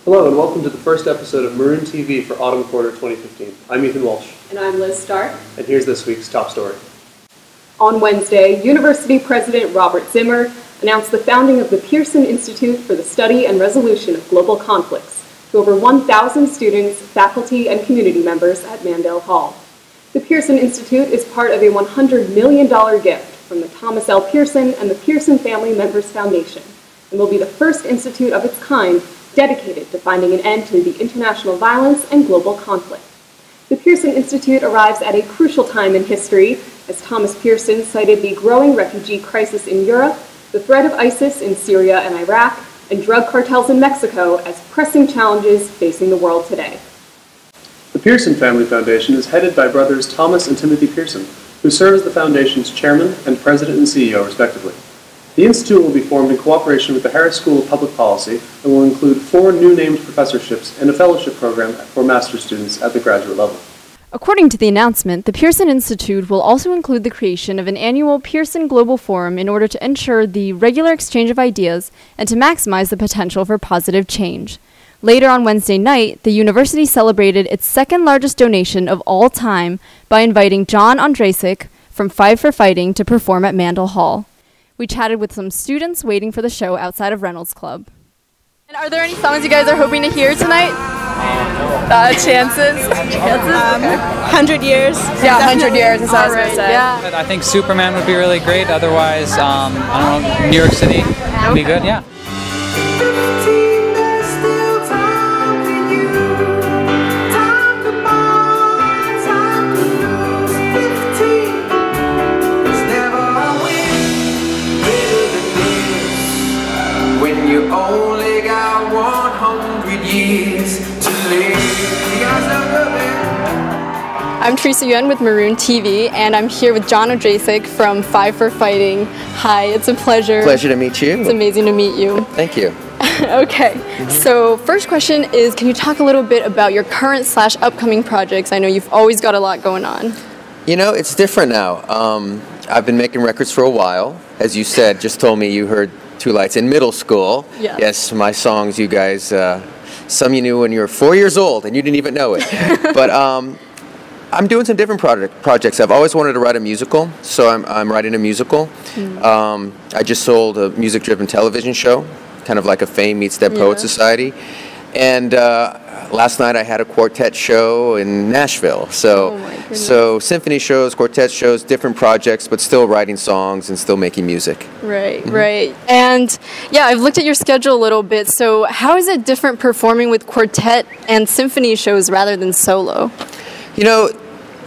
Hello and welcome to the first episode of Maroon TV for Autumn Quarter 2015. I'm Ethan Walshe. And I'm Liz Stark. And here's this week's top story. On Wednesday, University President Robert Zimmer announced the founding of the Pearson Institute for the Study and Resolution of Global Conflicts to over 1,000 students, faculty, and community members at Mandel Hall. The Pearson Institute is part of a $100 million gift from the Thomas L. Pearson and the Pearson Family Members Foundation, and will be the first institute of its kind dedicated to finding an end to the international violence and global conflict. The Pearson Institute arrives at a crucial time in history, as Thomas Pearson cited the growing refugee crisis in Europe, the threat of ISIS in Syria and Iraq, and drug cartels in Mexico as pressing challenges facing the world today. The Pearson Family Foundation is headed by brothers Thomas and Timothy Pearson, who serve as the foundation's chairman and president and CEO, respectively. The institute will be formed in cooperation with the Harris School of Public Policy and will include 4 new named professorships and a fellowship program for master's students at the graduate level. According to the announcement, the Pearson Institute will also include the creation of an annual Pearson Global Forum in order to ensure the regular exchange of ideas and to maximize the potential for positive change. Later on Wednesday night, the university celebrated its second largest donation of all time by inviting John Ondrasik from Five for Fighting to perform at Mandel Hall. We chatted with some students waiting for the show outside of Reynolds Club. And are there any songs you guys are hoping to hear tonight? Chances. 100 years. Yeah, 100 years is what I was going to say. Yeah. I think Superman would be really great. Otherwise, I don't know, New York City would be good, yeah. I'm Theresa Yuan with Maroon TV, and I'm here with John Ondrasik from Five for Fighting. Hi, it's a pleasure. Pleasure to meet you. It's amazing to meet you. Thank you. Okay, so first question is, can you talk a little bit about your current / upcoming projects? I know you've always got a lot going on. You know, it's different now. I've been making records for a while. As you said, just told me you heard Two Lights in middle school. Yeah. Yes, my songs, you guys, some you knew when you were 4 years old and you didn't even know it. But I'm doing some different projects. I've always wanted to write a musical, so I'm writing a musical. I just sold a music-driven television show, kind of like a Fame Meets Dead Poets Society. And last night I had a quartet show in Nashville. So symphony shows, quartet shows, different projects, but still writing songs and still making music. Right, right. And yeah, I've looked at your schedule a little bit. So how is it different performing with quartet and symphony shows rather than solo? You know,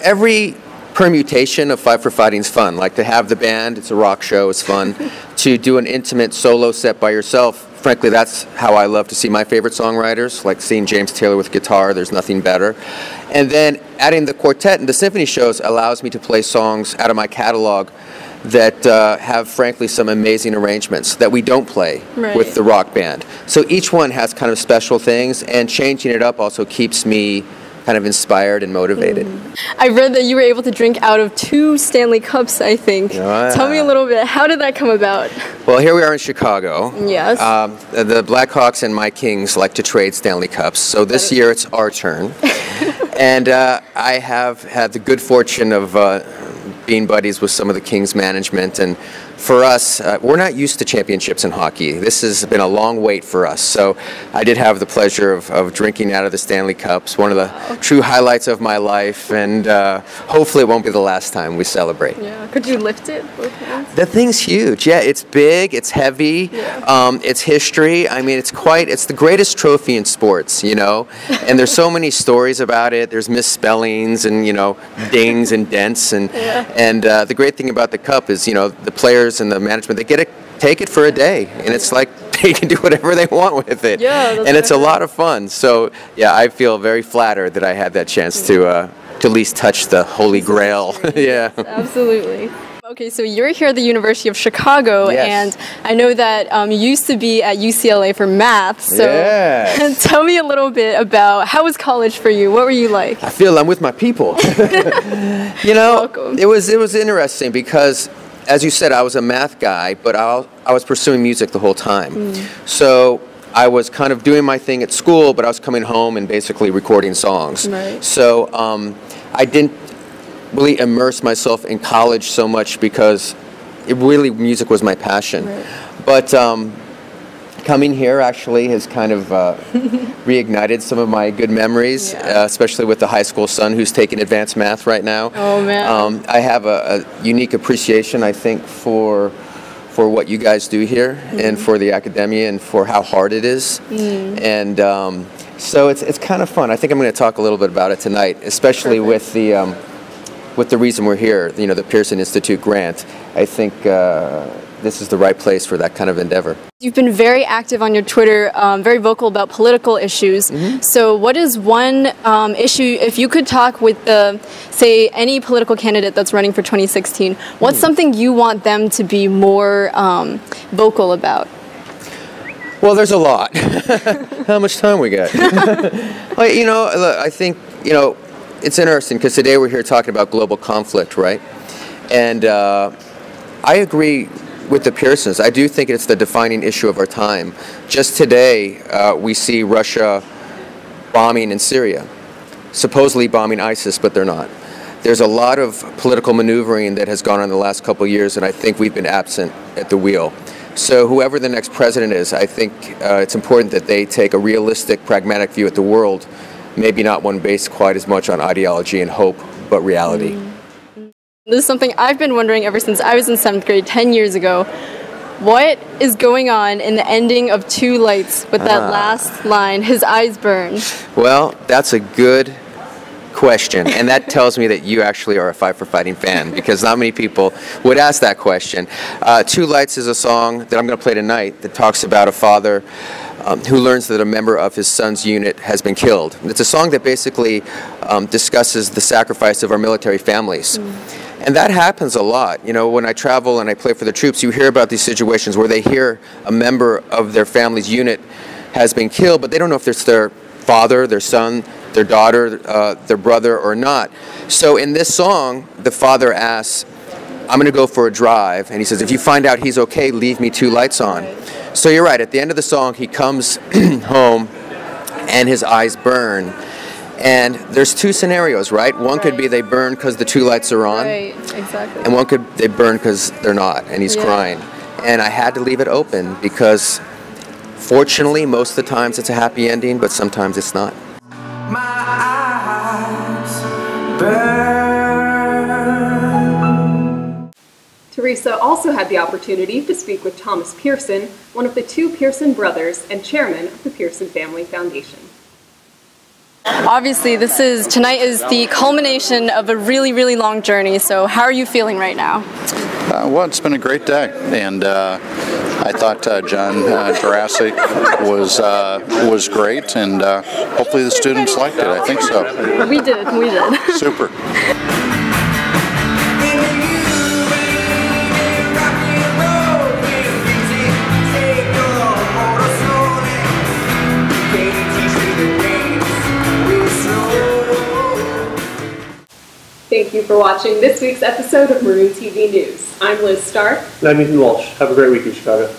every permutation of Five for Fighting is fun. Like to have the band, it's a rock show, it's fun. To do an intimate solo set by yourself, frankly, that's how I love to see my favorite songwriters, like seeing James Taylor with guitar, there's nothing better. And then adding the quartet and the symphony shows allows me to play songs out of my catalog that have, frankly, some amazing arrangements that we don't play with the rock band. So each one has kind of special things, and changing it up also keeps me kind of inspired and motivated. I read that you were able to drink out of 2 Stanley Cups, I think. Tell me a little bit, how did that come about? Well, here we are in Chicago. Yes. The Blackhawks and my Kings like to trade Stanley Cups, so this year it's our turn. And I have had the good fortune of being buddies with some of the Kings management, and for us, we're not used to championships in hockey. This has been a long wait for us, so I did have the pleasure of drinking out of the Stanley Cups, one of the true highlights of my life, and hopefully it won't be the last time we celebrate. Yeah. Could you lift it, both hands? The thing's huge. Yeah, it's big, it's heavy, it's history. I mean, it's the greatest trophy in sports, you know, and there's so many stories about it. There's misspellings and, you know, dings and dents, and the great thing about the cup is, you know, the players and the management, they get to take it for a day, and it's like they can do whatever they want with it. And it's a lot of fun. So yeah, I feel very flattered that I had that chance to at least touch the Holy Grail. Yeah, absolutely. Okay, so you're here at the University of Chicago, and I know that you used to be at UCLA for math, so tell me a little bit about how was college for you? What were you like? I feel I'm with my people. You know, it was interesting because, as you said, I was a math guy, but I was pursuing music the whole time. So I was kind of doing my thing at school, but I was coming home and basically recording songs. Right. So I didn't really immerse myself in college so much because music was my passion. Right. But coming here actually has kind of reignited some of my good memories, especially with the high school son who's taking advanced math right now. Oh, man. I have a unique appreciation, I think, for what you guys do here and for the academia and for how hard it is. And so it's kind of fun. I think I'm going to talk a little bit about it tonight, especially with the reason we're here, you know, the Pearson Institute grant. I think this is the right place for that kind of endeavor. You've been very active on your Twitter, very vocal about political issues. So what is one issue, if you could talk with, say, any political candidate that's running for 2016, what's something you want them to be more vocal about? Well, there's a lot. How much time we got? Well, you know, I think, you know, it's interesting because today we're here talking about global conflict, right? And I agree with the Pearsons. I do think it's the defining issue of our time. Just today, we see Russia bombing in Syria, supposedly bombing ISIS, but they're not. There's a lot of political maneuvering that has gone on in the last couple of years, and I think we've been absent at the wheel. So whoever the next president is, I think it's important that they take a realistic, pragmatic view at the world, maybe not one based quite as much on ideology and hope, but reality. This is something I've been wondering ever since I was in 7th grade 10 years ago. What is going on in the ending of Two Lights with that last line, his eyes burn? Well, that's a good question, and that tells me that you actually are a Fight for Fighting fan, because not many people would ask that question. Two Lights is a song that I'm going to play tonight that talks about a father who learns that a member of his son's unit has been killed. It's a song that basically discusses the sacrifice of our military families. And that happens a lot. You know, when I travel and I play for the troops, you hear about these situations where they hear a member of their family's unit has been killed, but they don't know if it's their father, their son, their daughter, their brother, or not. So in this song, the father asks, I'm going to go for a drive, and he says, if you find out he's okay, leave me two lights on. So you're right, at the end of the song, he comes home and his eyes burn. And there's two scenarios, right? One could be they burn because the two lights are on. Right, exactly. And one could they burn because they're not, and he's crying. And I had to leave it open because fortunately, most of the times it's a happy ending, but sometimes it's not. My eyes burn. Theresa also had the opportunity to speak with Thomas Pearson, one of the two Pearson brothers and chairman of the Pearson Family Foundation. Obviously, tonight is the culmination of a really, really long journey, so how are you feeling right now? Well, it's been a great day, and I thought John Jurassic was great, and hopefully the students liked it. I think so. We did. Super. Thank you for watching this week's episode of Maroon TV News. I'm Liz Stark. And I'm Ethan Walshe. Have a great week in Chicago.